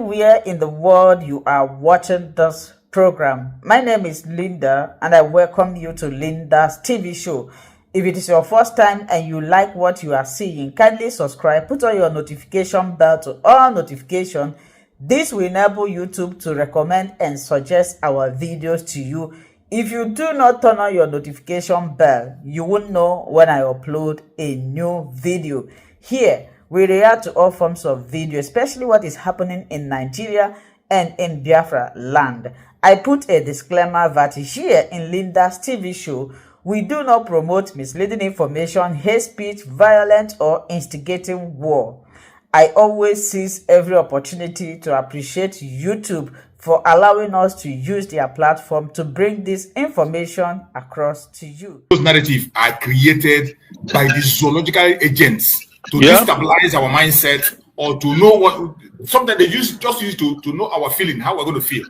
anywhere in the world you are watching this program. My name is Linda and I welcome you to Linda's TV show. If it is your first time and you like what you are seeing, kindly subscribe, put on your notification bell to all notifications. This will enable YouTube to recommend and suggest our videos to you. If you do not turn on your notification bell, you won't know when I upload a new video. Here, we react to all forms of video, especially what is happening in Nigeria and in Biafra land. I put a disclaimer that here in Linda's TV show, we do not promote misleading information, hate speech, violent or instigating war. I always seize every opportunity to appreciate YouTube for allowing us to use their platform to bring this information across to you. Those narratives are created by the zoological agents to destabilize our mindset or to know what. Sometimes they use to know our feeling, how we're going to feel.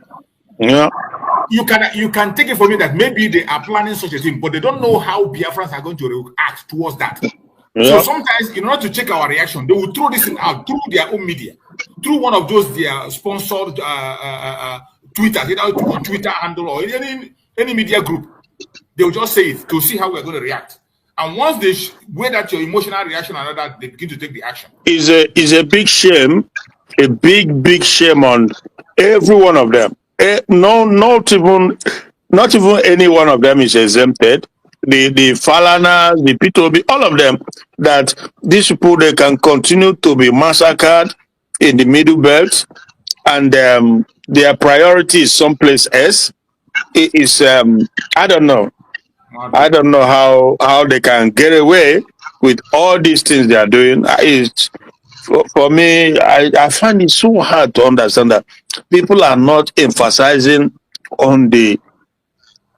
Yeah. You can take it from me that maybe they are planning such a thing, but they don't know how Biafrans are going to react towards that. Yeah. So sometimes, in order to check our reaction, they will throw this thing out through their own media, through one of those their sponsored Twitter, either on Twitter handle or any media group. They will just say it to see how we're going to react. And once they weigh that your emotional reaction and all that, they begin to take the action. Is a big shame, a big shame on every one of them. No, not even any one of them is exempted. The Falanas, the P2B, all of them, that these people, they can continue to be massacred in the Middle Belt, and their priority is someplace else. It is I don't know. I don't know how they can get away with all these things they are doing. It's, for me, I find it so hard to understand that people are not emphasizing on the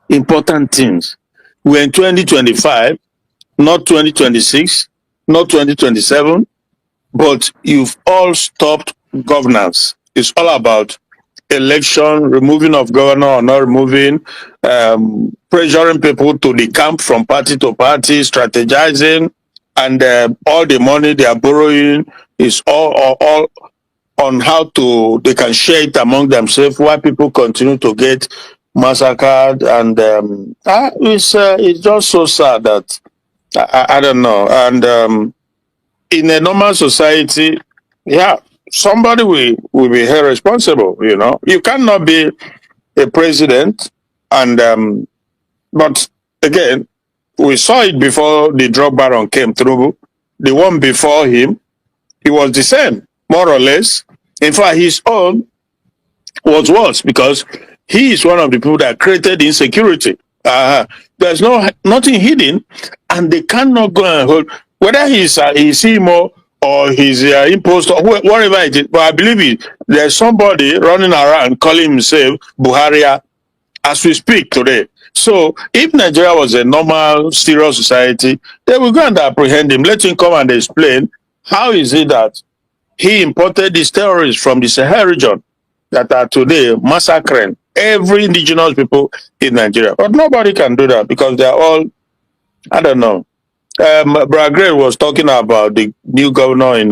important things. We're in 2025, not 2026, not 2027, but you've all stopped governance. It's all about election, removing of governor or not removing, pressuring people to the camp from party to party, strategizing, and all the money they are borrowing is all on how they can share it among themselves while people continue to get massacred. And it's just so sad that I don't know. And in a normal society, somebody will be held responsible. You know, you cannot be a president, and but again, we saw it before the drug baron came through. The one before him, he was the same, more or less. In fact, his own was worse because he is one of the people that created insecurity. There's nothing hidden, and they cannot go and hold whether he's CMO or his imposter or whatever it is. But I believe there's somebody running around calling himself Buhari as we speak today. So if Nigeria was a normal, serious society, they will go and apprehend him. Let him come and explain how is it that he imported these terrorists from the Sahel region that are today massacring every indigenous people in Nigeria. But nobody can do that because they're all, I don't know. Bragre was talking about the new governor in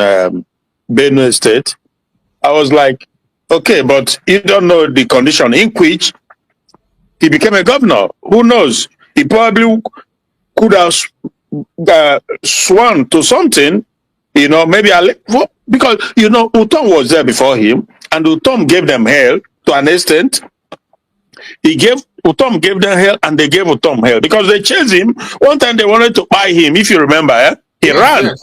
Benue State. I was like, okay, but you don't know the condition in which he became a governor. Who knows? He probably could have sworn to something, you know, maybe because, you know, Utom was there before him, and Utom gave them hell to an extent. Utom gave them hell, and they gave Utom hell because they chased him. One time they wanted to buy him, if you remember, he ran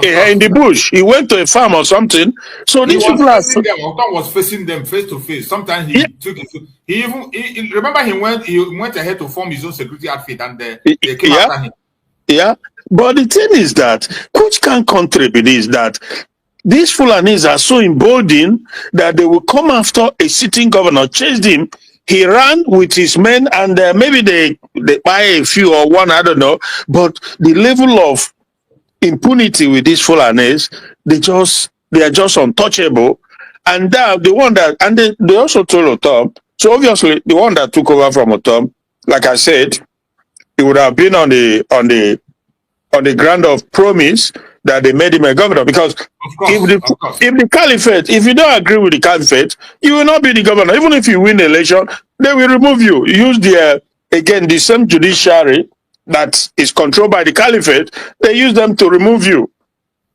in the bush. He went to a farm or something. So these people are. Utom was facing them face to face. Sometimes he took it. He remember he went ahead to form his own security outfit, and they came after him. Yeah, but the thing is that which country be this that these Fulanis are so emboldened that they will come after a sitting governor, chased him. He ran with his men, and maybe they buy a few or one, I don't know. But the level of impunity with these Fulanis, they are just untouchable. And the one that, and they also told Utom. So obviously, the one that took over from Utom, like I said, it would have been on the ground of promise that they made him a governor. Because if the caliphate, if you don't agree with the caliphate, you will not be the governor. Even if you win the election, they will remove you. Use the again the same judiciary that is controlled by the caliphate. They use them to remove you,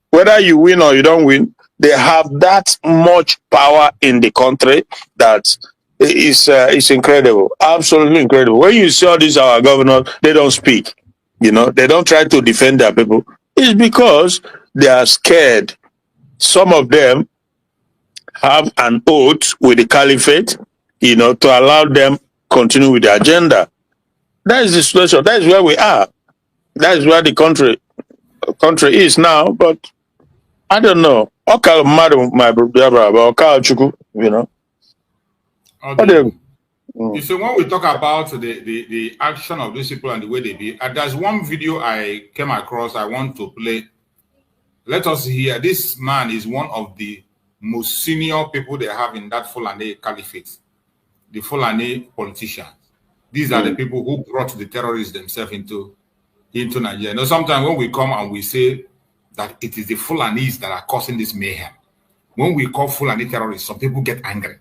whether you win or you don't win. They have that much power in the country that is incredible, absolutely incredible. When you see all these our governors, they don't speak. You know, they don't try to defend their people. It's because they are scared. Some of them have an oath with the caliphate, you know, to allow them continue with the agenda. That is the situation. That is where we are. That is where the country is now. But I don't know. Okay, madam, my brother, you know. You see, when we talk about the action of these people and the way they be, there's one video I came across I want to play. Let us hear. This man is one of the most senior people they have in that Fulani caliphate, the Fulani politicians. These are the people who brought the terrorists themselves into Nigeria. Now, sometimes when we come and we say that it is the Fulanis that are causing this mayhem, when we call Fulani terrorists, some people get angry.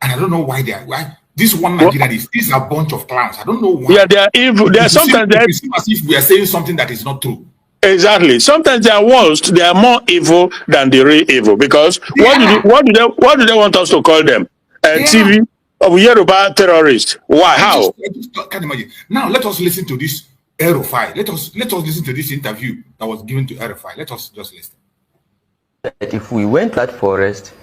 And I don't know why they are. Why this one Nigeria is a bunch of clowns. I don't know why. Yeah, they are evil. They are sometimes it seems as if we are saying something that is not true. Exactly. Sometimes they are worst. They are more evil than the real evil. Because what do they want us to call them? TV of Yoruba terrorists. Why? How? I just can't imagine. Now let us listen to this Erufai. Let us listen to this interview that was given to Erufai. Let us just listen. If we went to that forest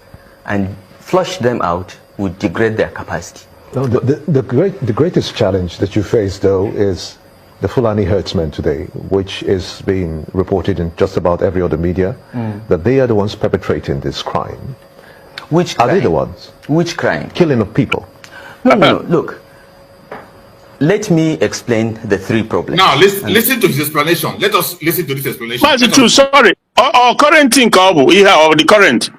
and flushed them out, would degrade their capacity. No, the greatest challenge that you face, though, is the Fulani herdsmen today, which is being reported in just about every other media, that they are the ones perpetrating this crime. Which crime? Are they the ones? Which crime? Killing of people. No, look. Let me explain the three problems. Now, listen to his explanation. Let us listen to this explanation. Sorry. Or current thing, Kabu, or the current.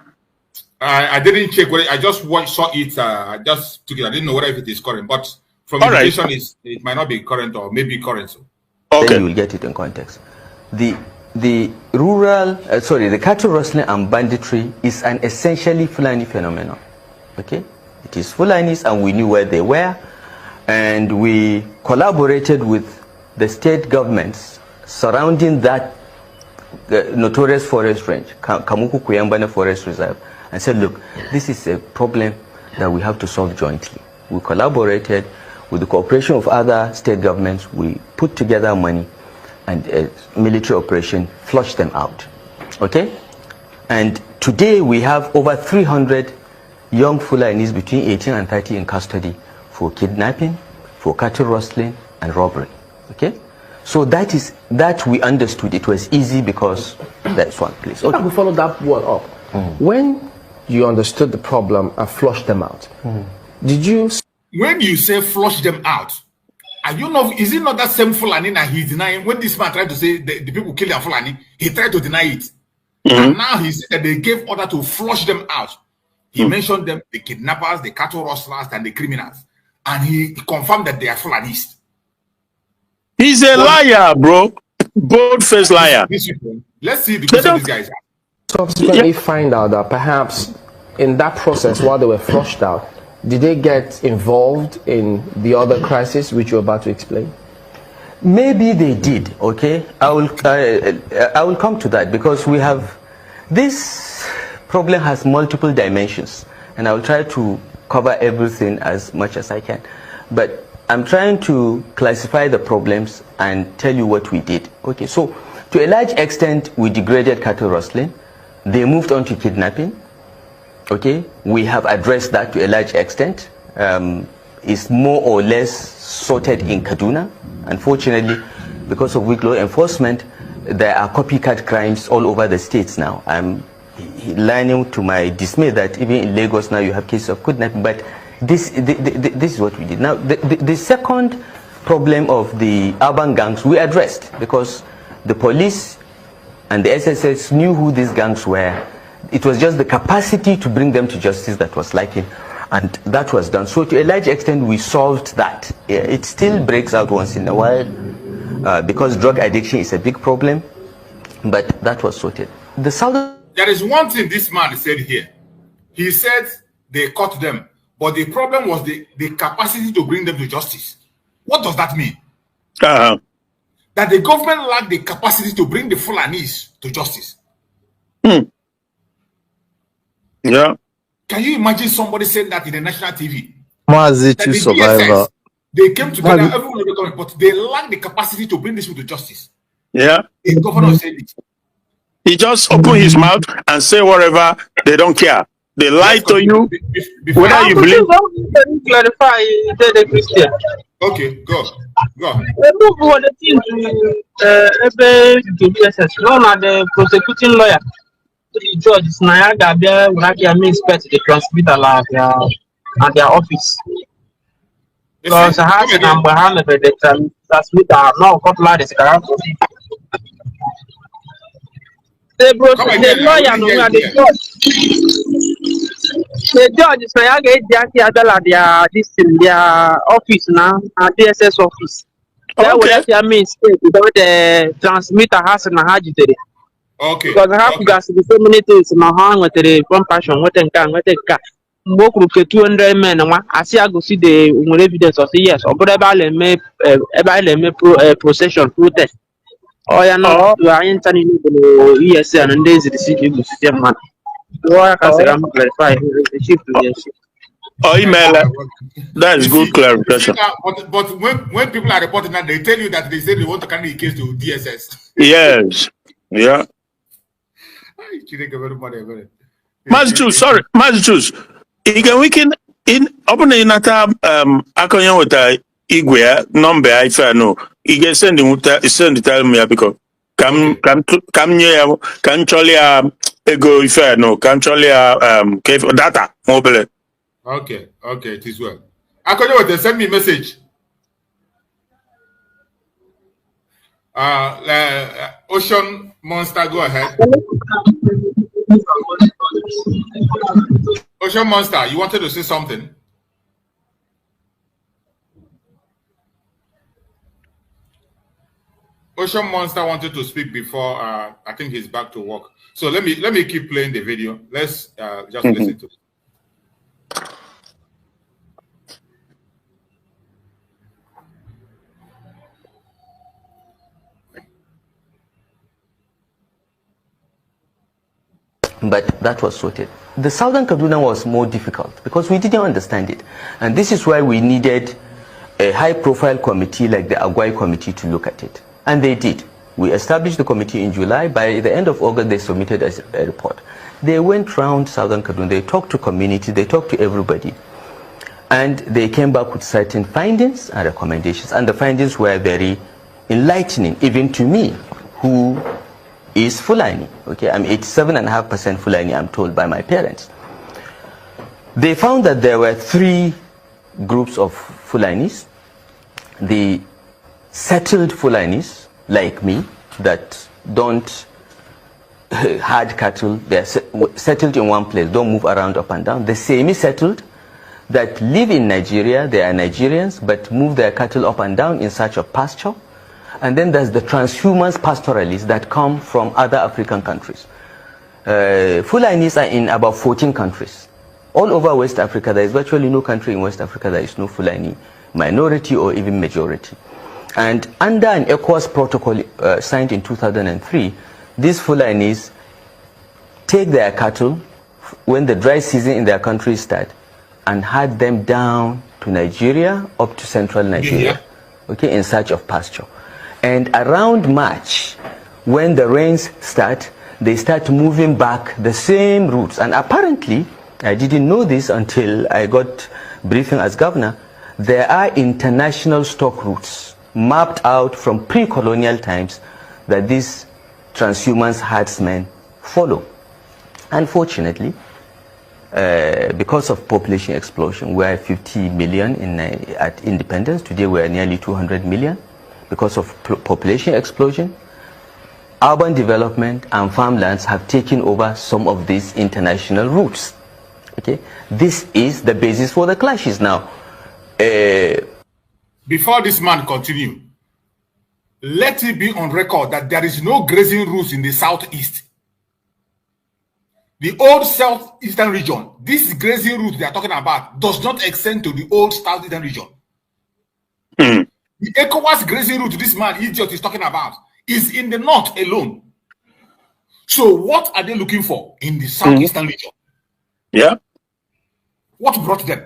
I didn't check whether I just saw it. I just took it. I didn't know whether if it is current, but from information, it might not be current or maybe current. So. Okay, then you will get it in context. The cattle rustling and banditry is an essentially Fulani phenomenon. Okay, it is Fulanis, and we knew where they were, and we collaborated with the state governments surrounding that notorious forest range, Kamuku Kuyambana Forest Reserve, and said, look, this is a problem that we have to solve jointly. We collaborated with the cooperation of other state governments. We put together money and a military operation, flushed them out. Okay? And today we have over 300 young Fulanis between 18 and 30 in custody for kidnapping, for cattle rustling, and robbery. Okay? So that we understood. It was easy because that's one place. Okay. We follow that one up. When you understood the problem and flushed them out, did you? When you say flush them out, is it not that same Fulani that he's denying? When this man tried to say the people kill their Fulani, he tried to deny it. And now he said that they gave order to flush them out. He mentioned them, the kidnappers, the cattle rustlers, and the criminals. And he confirmed that they are Fulanis. He's a liar, bro. Bold-faced liar. Let's see the question these guys are. Subsequently find out that perhaps in that process, while they were flushed out, did they get involved in the other crisis which you're about to explain? Maybe they did. Okay, I will come to that, because we have this problem has multiple dimensions, and I will try to cover everything as much as I can. But I'm trying to classify the problems and tell you what we did. Okay, so to a large extent, we degraded cattle rustling. They moved on to kidnapping. Okay, we have addressed that to a large extent. It's more or less sorted in Kaduna. Unfortunately, because of weak law enforcement, there are copycat crimes all over the states now. I'm learning to my dismay that even in Lagos now you have cases of kidnapping. But this is what we did. Now, the second problem of the urban gangs we addressed, because the police and the SSS knew who these gangs were. It was just the capacity to bring them to justice that was lacking, and that was done. So to a large extent, we solved that. It still breaks out once in a while, because drug addiction is a big problem. But that was sorted. The Southern... There is one thing this man said here. He said they caught them, but the problem was the capacity to bring them to justice. What does that mean? That the government lacked the capacity to bring the Fulanis to justice. Yeah. Can you imagine somebody saying that in the national TV? Mazichi survivor. They came together, everyone was coming, but they lack the capacity to bring this to justice. Yeah. The governor said it. He just open his mouth and say whatever. They don't care. They lie to you. Whether you believe. Clarify the Christian. Okay, go. Remove what the thing to BSS. No, the prosecuting lawyer. The judge is Naya Gabia will actually expect the transmitter at their office. Because I have a number of the transmitter now got like the lawyer no the judge. The judge is Naya Gabia their office now, DSS office. That would actually mistake because the transmitter has an agitated. Okay. Because I have to gas the so many things in my hand with the compassion, what and can, what and can. More than 200 men, I see I go see the evidence of the yes, or whatever procession protest. Oh, yeah, no, you are entering the ESN and days the city system man. So I can say I'm clarify the chief to yes. Oh, email. That is good clarification. But when people are reporting that, they tell you that they say they want to carry the case to DSS. Yes. Yeah. Massachusetts, sorry, Massachusetts. We can in open in ata akonyo with igwe number if I know. You send the tell me because come near can choli ego if I know can choli data mobile. Okay, it is well. Akonyo with send me message. Ocean Monster, go ahead. Ocean Monster, you wanted to say something? Ocean Monster wanted to speak before. I think he's back to work. So let me keep playing the video. Let's just listen to it. But that was sorted. The Southern Kaduna was more difficult because we didn't understand it. And this is why we needed a high-profile committee like the Agwai committee to look at it. And they did. We established the committee in July. By the end of August, they submitted a report. They went round Southern Kaduna. They talked to community. They talked to everybody. And they came back with certain findings and recommendations. And the findings were very enlightening, even to me, who is Fulani. Okay, I'm 87.5% Fulani, I'm told by my parents. They found that there were 3 groups of Fulanis. The settled Fulanis, like me, that don't herd cattle, they're settled in one place, don't move around up and down. The semi-settled that live in Nigeria, they are Nigerians, but move their cattle up and down in search of pasture. And then there's the transhumans pastoralists that come from other African countries. Fulanis are in about 14 countries. All over West Africa, there is virtually no country in West Africa that is no Fulani minority or even majority. And under an ECOWAS protocol signed in 2003, these Fulanis take their cattle when the dry season in their country starts and herd them down to Nigeria, up to central Nigeria, okay, in search of pasture. And around March, when the rains start, they start moving back the same routes. And apparently, I didn't know this until I got briefing as governor, there are international stock routes mapped out from pre-colonial times that these transhumans herdsmen follow. Unfortunately, because of population explosion, we are 50 million at independence. Today we are nearly 200 million. Because of population explosion, urban development and farmlands have taken over some of these international routes. Okay, this is the basis for the clashes now. Before this man continue, let it be on record that there is no grazing routes in the southeast. The old southeastern region, this grazing route they are talking about, does not extend to the old southeastern region. The ECOWAS grazing route this man idiot is talking about is in the north alone. So what are they looking for in the southeastern region? Yeah. What brought them?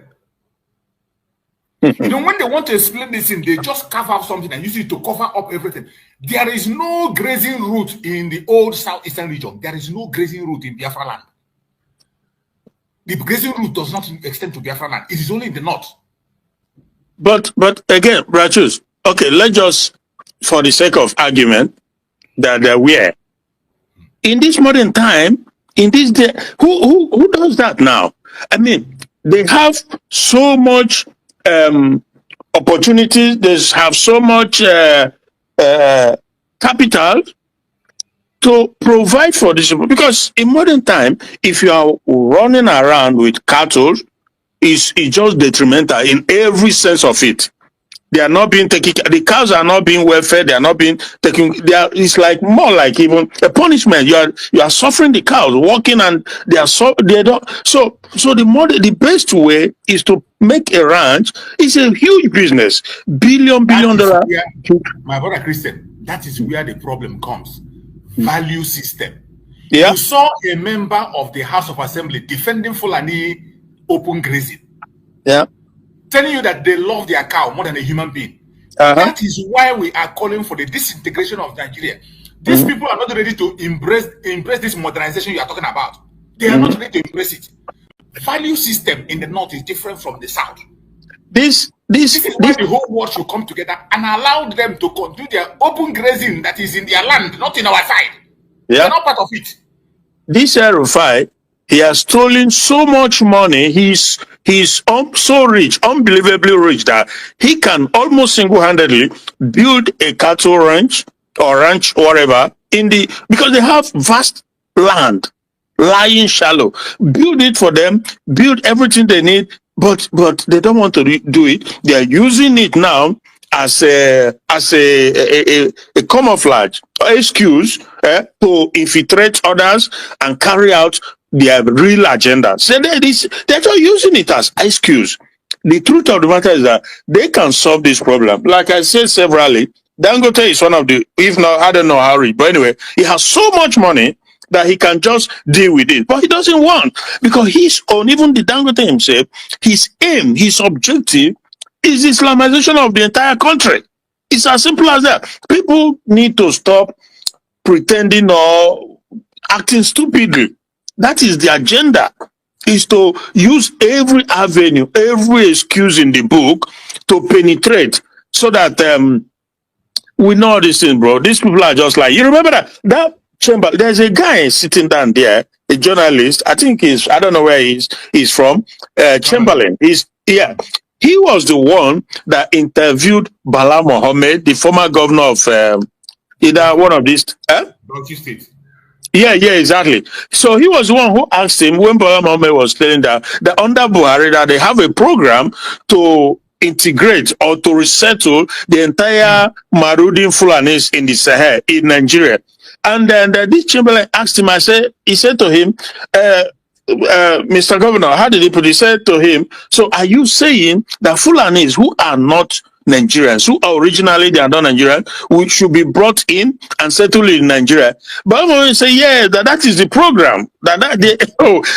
You know, when they want to explain this thing, they just carve out something and use it to cover up everything. There is no grazing route in the old southeastern region. There is no grazing route in Biafra land. The grazing route does not extend to Biafra land. It is only in the north. But again, Rachus, okay, let's just, for the sake of argument, that we are in this modern time, in this day, who does that now? I mean, they have so much opportunities. They have so much capital to provide for this. Because in modern time, if you are running around with cattle, it's just detrimental in every sense of it. They are not being taken. The cows are not being well fed. They are not being taken. It's like more like even a punishment. You are suffering the cows walking, and they are they don't. So the best way is to make a ranch. It's a huge business, billion dollar. My brother Christian, that is where the problem comes. Value system. Yeah. You saw a member of the House of Assembly defending Fulani open grazing. Yeah. Telling you that they love their cow more than a human being. That is why we are calling for the disintegration of Nigeria. These people are not ready to embrace this modernization you are talking about. They are not ready to embrace it. Value system in the north is different from the south. This is why the whole world should come together and allow them to continue their open grazing that is in their land, not in our side. Yeah. They are not part of it. This Rufai, he has stolen so much money. He's so rich, unbelievably rich, that he can almost single-handedly build a cattle ranch or ranch, whatever, because they have vast land lying shallow. Build it for them, build everything they need, but they don't want to do it. They are using it now as a camouflage or excuse to infiltrate others and carry out their real agenda. So they're just using it as excuse. The truth of the matter is that they can solve this problem. Like I said severally, Dangote is one of the, if not, I don't know how rich, but anyway, he has so much money that he can just deal with it. But he doesn't want, because his own, even the Dangote himself, his aim, his objective is Islamization of the entire country. It's as simple as that. People need to stop pretending or acting stupidly. That is the agenda, is to use every avenue, every excuse in the book to penetrate, so that we know this thing, bro. These people are just like, you remember that chamber, there's a guy sitting down there, a journalist, I think I don't know where he's from, Chamberlain. He was the one that interviewed Bala Mohammed, the former governor of either one of these State. Yeah, exactly. So he was the one who asked him, when Bala Mohammed was telling that under Buhari that they have a program to integrate or to resettle the entire Marudin Fulanis in the Sahel in Nigeria. And then this Chamberlain asked him, he said to him, Mr. Governor, how did he put it? He said to him, so are you saying that Fulanis who are not Nigerians, who are originally they are not Nigerian, we should be brought in and settled in Nigeria? But I say, yeah, that is the program.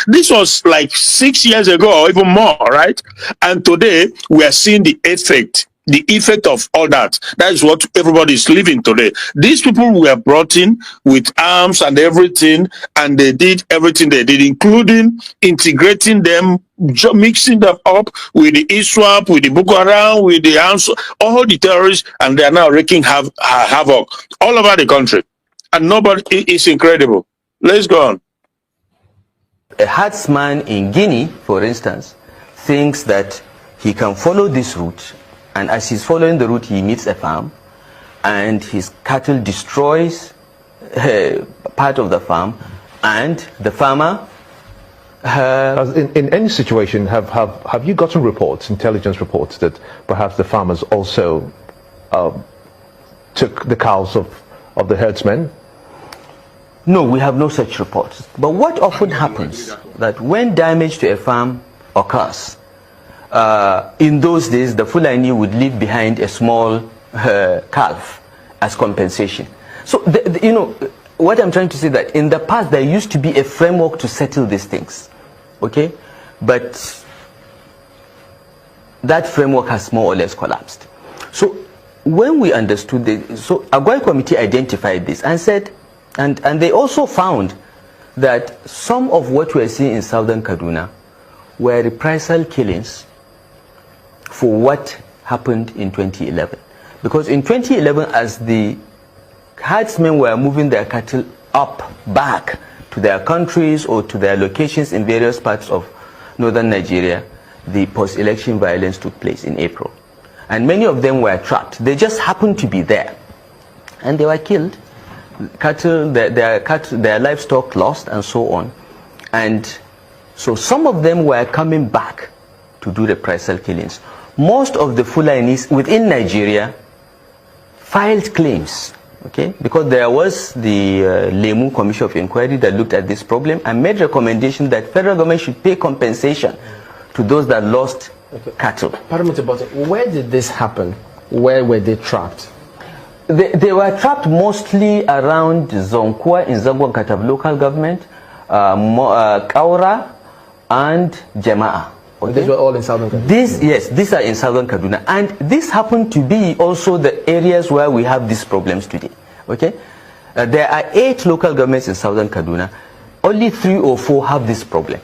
This was like 6 years ago or even more, right? And today we are seeing the effect of all that. That is what everybody is living today. These people were brought in with arms and everything, and they did everything they did, including integrating them, mixing them up with the ISWAP, with the Boko Haram, with the arms, all the terrorists, and they are now wreaking havoc all over the country. And nobody, it's incredible. Let's go on. A herdsman in Guinea, for instance, thinks that he can follow this route, and as he's following the route, he meets a farm, and his cattle destroys part of the farm, and the farmer... in any situation, have you gotten reports, intelligence reports, that perhaps the farmers also took the cows of the herdsmen? No, we have no such reports. But what often happens that when damage to a farm occurs, in those days the Fulani would leave behind a small calf as compensation. So, you know, what I'm trying to say that in the past there used to be a framework to settle these things, okay? But that framework has more or less collapsed. So when we understood this, so Agwai committee identified this and said, and they also found that some of what we're seeing in Southern Kaduna were reprisal killings for what happened in 2011. Because in 2011, as the herdsmen were moving their cattle back to their countries or to their locations in various parts of northern Nigeria, the post-election violence took place in April. And many of them were trapped. They just happened to be there. And they were killed. Cattle, their livestock lost, and so on. And so some of them were coming back to do reprisal killings. Most of the Fulanis within Nigeria filed claims, okay, because there was the Lemu Commission of Inquiry that looked at this problem and made recommendation that federal government should pay compensation to those that lost cattle. Pardon me, but where did this happen? Where were they trapped? They were trapped mostly around Zonkwa in Zagwa Katab local government, Kaura and Jema'a. Okay? These were all in Southern Kaduna? These are in Southern Kaduna. And this happened to be also the areas where we have these problems today. Okay? There are 8 local governments in Southern Kaduna. Only 3 or 4 have this problem.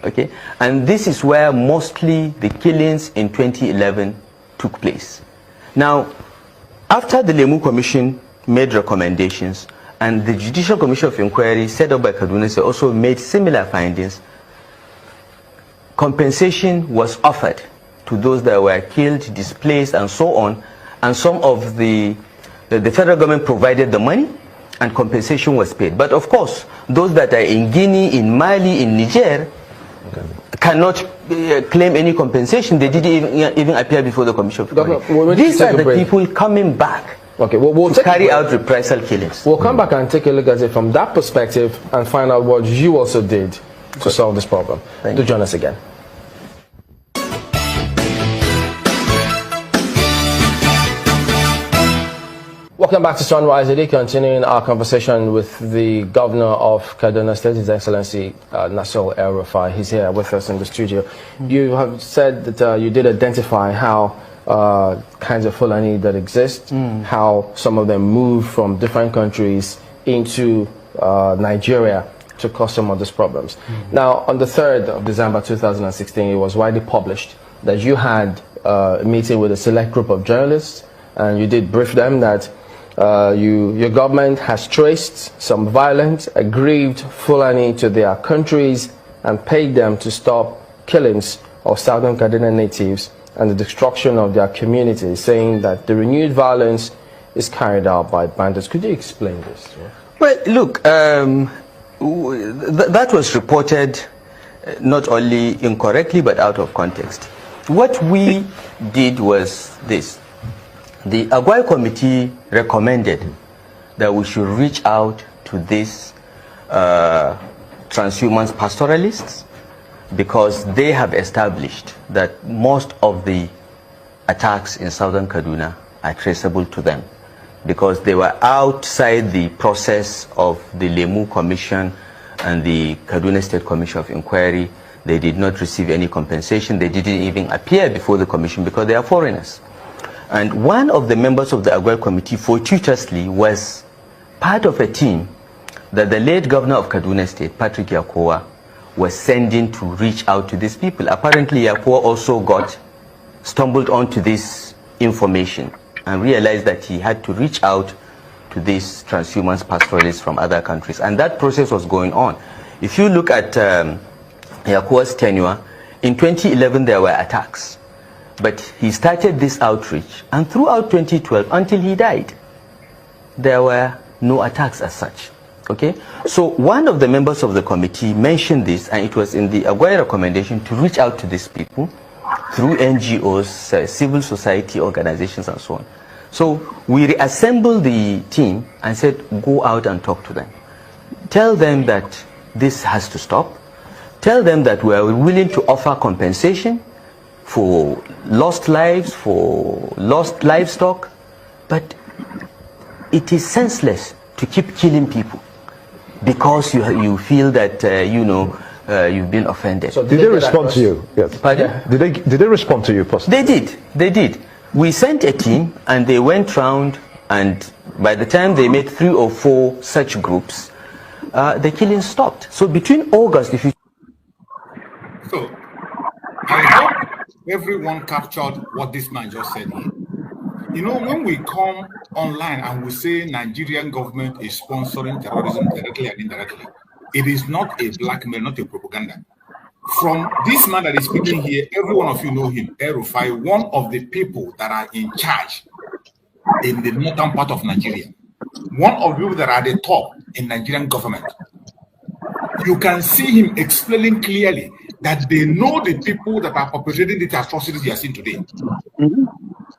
Okay? And this is where mostly the killings in 2011 took place. Now, after the Lemu Commission made recommendations and the Judicial Commission of Inquiry set up by Kaduna State also made similar findings, compensation was offered to those that were killed, displaced, and so on. And some of the federal government provided the money and compensation was paid. But of course, those that are in Guinea, in Mali, in Niger, cannot claim any compensation. They didn't even appear before the Commission of Inquiry. These are the people coming back to carry out reprisal killings. We'll come back and take a look at it from that perspective and find out what you also did to solve this problem. Do join us again. Welcome back to Sunrise Today, continuing our conversation with the Governor of Kaduna State, His Excellency Täké. He's here with us in the studio. You have said that you did identify how kinds of Fulani that exist, how some of them move from different countries into Nigeria to cause some of these problems. Now, on the 3rd of December 2016, it was widely published that you had a meeting with a select group of journalists, and you did brief them that your government has traced some violent, aggrieved Fulani to their countries and paid them to stop killings of Southern Kaduna natives and the destruction of their communities, saying that the renewed violence is carried out by bandits. Could you explain this? Well, look, that was reported not only incorrectly but out of context. What we did was this. The Agwai committee recommended that we should reach out to these transhumance pastoralists because they have established that most of the attacks in Southern Kaduna are traceable to them because they were outside the process of the Lemu Commission and the Kaduna State Commission of Inquiry. They did not receive any compensation. They didn't even appear before the commission because they are foreigners. And one of the members of the Agwai committee fortuitously was part of a team that the late governor of Kaduna State, Patrick Yakowa, was sending to reach out to these people. Apparently, Yakowa also stumbled onto this information and realized that he had to reach out to these transhumance pastoralists from other countries. And that process was going on. If you look at Yakowa's tenure, in 2011 there were attacks. But he started this outreach, and throughout 2012, until he died, there were no attacks as such. Okay? So one of the members of the committee mentioned this, and it was in the Agwai recommendation to reach out to these people through NGOs, civil society organizations, and so on. So we reassembled the team and said, go out and talk to them. Tell them that this has to stop. Tell them that we are willing to offer compensation for lost lives, for lost livestock, but it is senseless to keep killing people because you feel that, you've been offended. So did they respond to you? Yes. Pardon? Did they respond to you personally? They did. We sent a team and they went round, and by the time they made 3 or 4 such groups, the killing stopped. So between August, if you... So, I hope everyone captured what this man just said here. You know, when we come online and we say Nigerian government is sponsoring terrorism directly and indirectly, it is not a blackmail, not a propaganda. From this man that is speaking here, every one of you know him, Térr0R, one of the people that are in charge in the northern part of Nigeria, one of the people that are at the top in Nigerian government. You can see him explaining clearly that they know the people that are perpetrating the atrocities you are seeing today.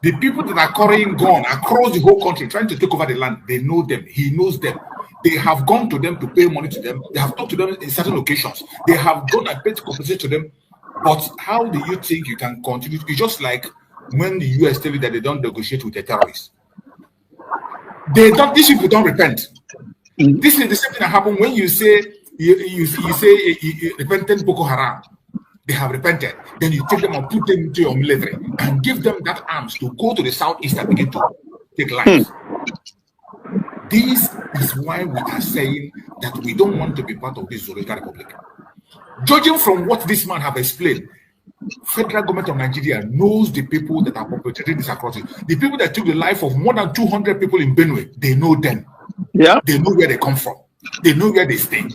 The people that are carrying guns across the whole country, trying to take over the land, they know them. He knows them. They have gone to them to pay money to them. They have talked to them in certain occasions. They have gone and paid compensation to them. But how do you think you can continue? It's just like when the US tell you that they don't negotiate with the terrorists. They don't. These people don't repent. This is the same thing that happened when you say you say repentant Boko Haram. They have repented. Then you take them and put them into your military and give them that arms to go to the southeast and begin to take lives. This is why we are saying that we don't want to be part of this Zoological Republic. Judging from what this man have explained, federal government of Nigeria knows the people that are perpetrating this atrocity. The people that took the life of more than 200 people in Benue, they know them. Yeah. They know where they come from. They know where they stay.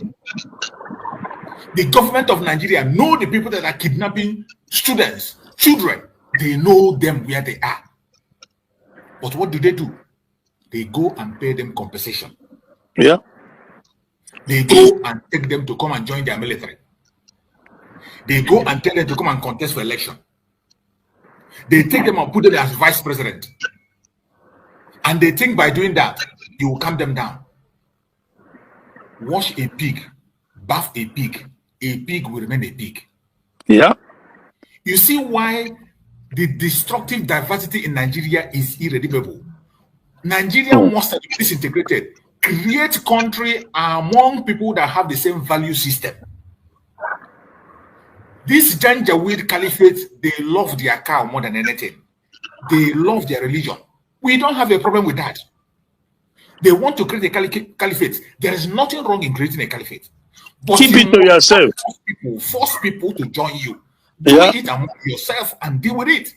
The government of Nigeria know the people that are kidnapping students, children. They know them where they are. But what do? They go and pay them compensation. Yeah. They go and take them to come and join their military. They go and tell them to come and contest for election. They take them and put them as vice president. And they think by doing that, you will calm them down. Wash a pig, bath a pig will remain a pig. Yeah. You see why the destructive diversity in Nigeria is irredeemable. Nigeria wants to be disintegrated. Create country among people that have the same value system. This Janjaweed Caliphate, they love their cow more than anything. They love their religion. We don't have a problem with that. They want to create a caliphate. There is nothing wrong in creating a caliphate. But keep it to yourself. Force people to join you. Do it among yourself and deal with it.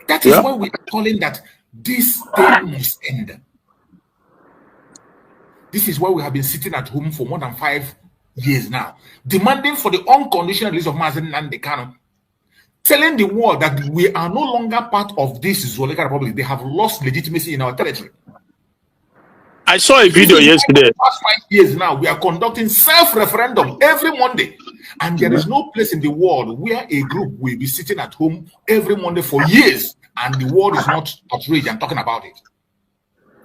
That is why we are calling that this thing must end. This is why we have been sitting at home for more than 5 years now, demanding for the unconditional release of Mazen Nnamdi Kanu, telling the world that we are no longer part of this Zoological Republic. They have lost legitimacy in our territory. I saw a video yesterday. For the past 5 years now, we are conducting self-referendum every Monday. And there is no place in the world where a group will be sitting at home every Monday for years and the world is not outraged and talking about it.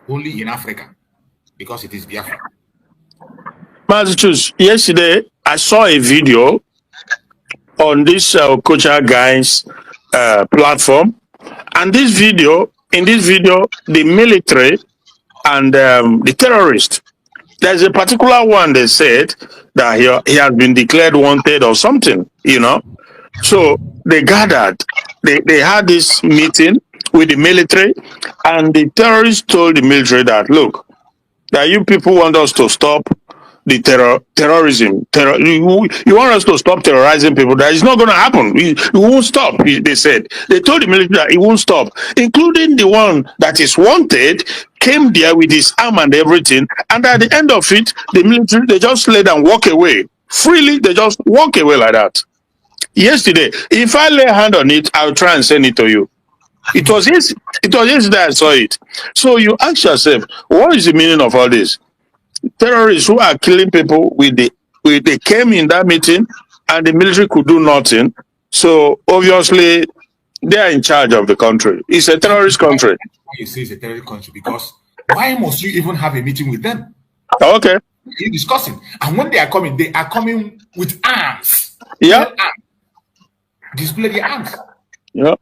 Only in Africa, because it is Biafra. Massachusetts, yesterday I saw a video on this Okocha guy's platform, and in this video, the military and the terrorist. There's a particular one they said that he has been declared wanted or something, you know. So they gathered, they had this meeting with the military, and the terrorists told the military that, look, that you people want us to stop the terrorism. You want us to stop terrorizing people. That is not going to happen. We won't stop, they said. They told the military that it won't stop, including the one that is wanted, came there with his arm and everything. And at the end of it, the military, they just let them walk away. Freely, they just walk away like that. Yesterday, if I lay a hand on it, I'll try and send it to you. It was yesterday I saw it. So you ask yourself, what is the meaning of all this? Terrorists who are killing people, they came in that meeting and the military could do nothing. So obviously They are in charge of the country. It's a terrorist country. You say it's a terrorist country because why must you even have a meeting with them? Okay. You're discussing. And when they are coming with arms. Yeah. Display their arms. Yeah.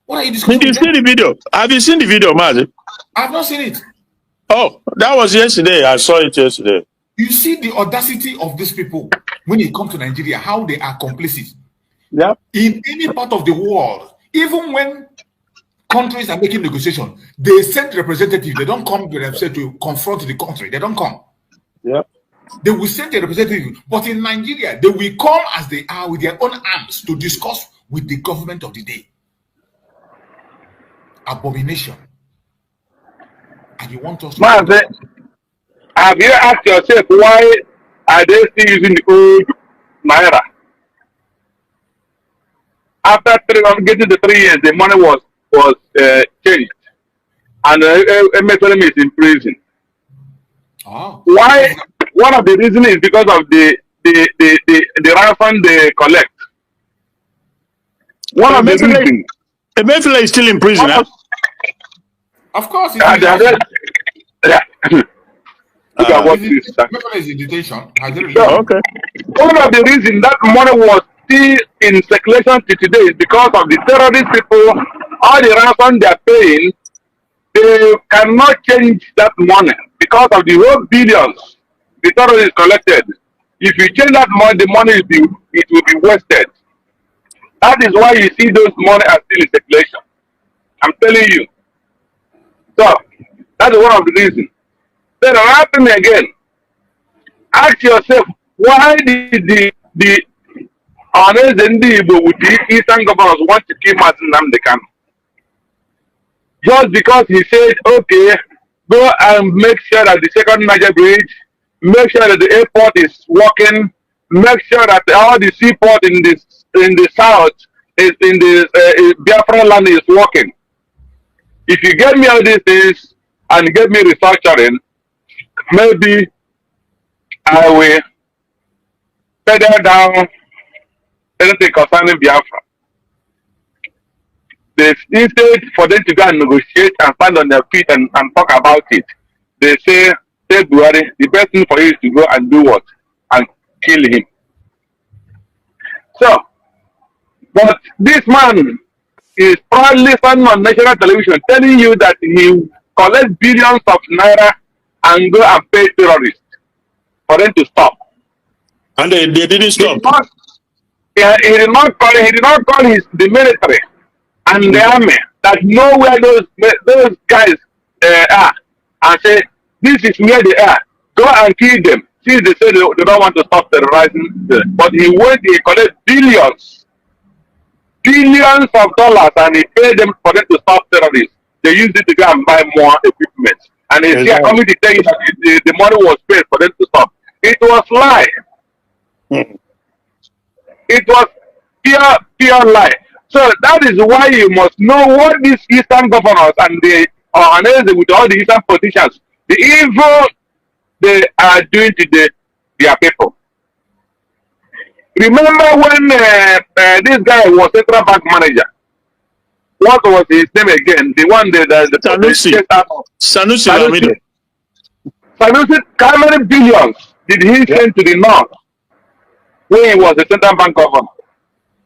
What are you discussing? Did you see the video? Have you seen the video, Mazi? I've not seen it. Oh, that was yesterday. I saw it yesterday. You see the audacity of these people when it comes to Nigeria, how they are complicit. Yeah. In any part of the world, even when countries are making negotiation, they send representatives. They don't come to confront the country. They don't come. Yeah. They will send a representative. But in Nigeria, they will come as they are with their own arms to discuss with the government of the day. Abomination. And you want us to... Have you asked yourself why are they still using the old Naira? After getting the 3 years, the money was changed. And MSLM is in prison. Oh. Why? One of the reasons is because of the ransom they collect. One of the reasons. Emefiele is still in prison, huh? Of course. Look at what is in detention. So, okay. One of the reasons that money was still in circulation to today is because of the terrorist people. All the ransom they are paying, they cannot change that money because of the whole billions the terrorists collected. If you change that money, the money will be wasted. That is why you see those money are still in circulation. I'm telling you. So that's one of the reasons. Then another thing again, ask yourself, why did the honest and the Eastern governors want to kill Martin Namdekan? Just because he said, okay, go and make sure that the second Niger bridge, make sure that the airport is working, make sure that all the seaport in the south is in the Biafran land is working. If you get me all these things and get me restructuring, maybe I will pedal down anything concerning Biafra. Instead for them to go and negotiate and stand on their feet and talk about it, they say, Buhari, the best thing for you is to go and do what? And kill him. So, but this man is proudly standing on national television telling you that he collects billions of naira and go and pay terrorists for them to stop. And they didn't stop. He did not call the military and the army that know where those guys are and say, this is where they are. Go and kill them. Since they say they don't want to stop terrorizing them. But he collect billions of dollars and he paid them for them to stop terrorists. They used it to go and buy more equipment. And they are coming to tell you that the money was paid for them to stop. It was lie. It was pure lie. So that is why you must know what these Eastern governors and with all the Eastern politicians, the evil they are doing to their people. Remember when this guy was Central Bank manager? What was his name again? The one that Sanusi. Sanusi, how many billions did he send to the north when he was the Central Bank governor?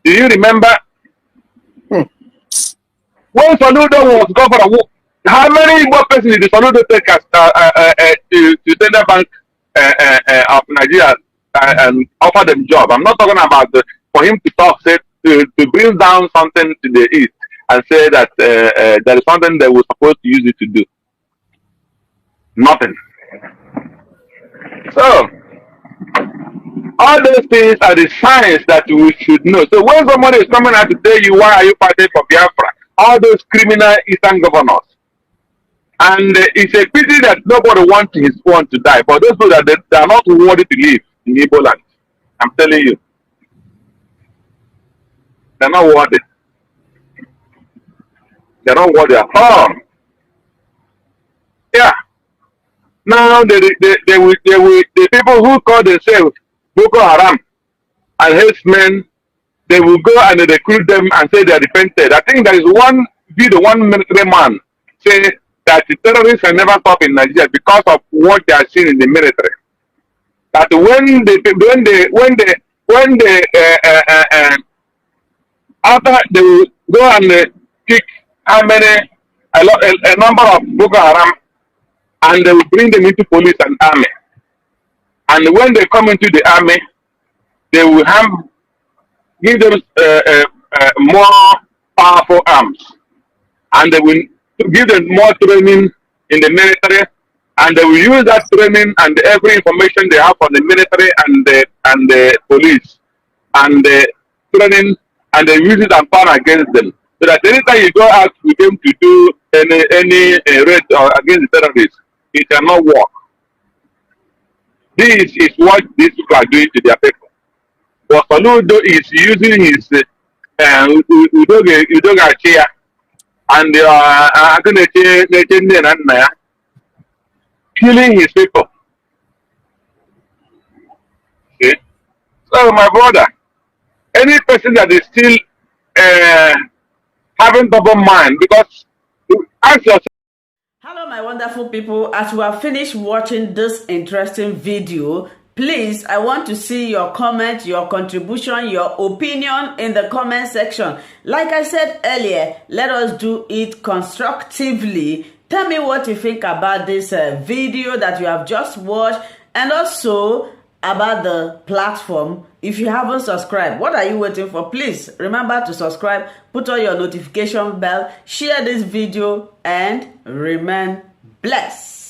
Do you remember? When Saludo was governor, how many more persons did Saludo take as to Central Bank of Nigeria and offer them job? I'm not talking about for him to talk, say to bring down something to the east and say that there is something they were supposed to use it to do. Nothing. So all those things are the signs that we should know. So when somebody is coming out to tell you why are you fighting for Biafra, all those criminal Eastern governors, and it's a pity that nobody wants his own to die, but those people that they are not worthy to live in Igbo land. I'm telling you, they're not worthy. They're not worthy at all. Yeah. Now the people who call themselves Boko Haram and herdsmen they will go and recruit them and say they are repented. I think there is one military man say that the terrorists can never stop in Nigeria because of what they are seeing in the military. That when they after they will go and pick how many a number of Boko Haram, and they will bring them into police and army. And when they come into the army, they will give them more powerful arms, and they will give them more training in the military, and they will use that training and every information they have from the military and the police and the training, and they use it and turn against them. So that anytime you go out with them to do any raid or against the terrorists, it cannot work. This is what these people are doing to their people. But Soludo is using his Udoga chair and killing his people. Okay? So my brother, any person that is still having double mind, because ask yourself. Hello my wonderful people, as we have finished watching this interesting video, please, I want to see your comment, your contribution, your opinion in the comment section. Like I said earlier, let us do it constructively. Tell me what you think about this video that you have just watched, and also about the platform. If you haven't subscribed, what are you waiting for? Please remember to subscribe, put on your notification bell, share this video, and remain blessed.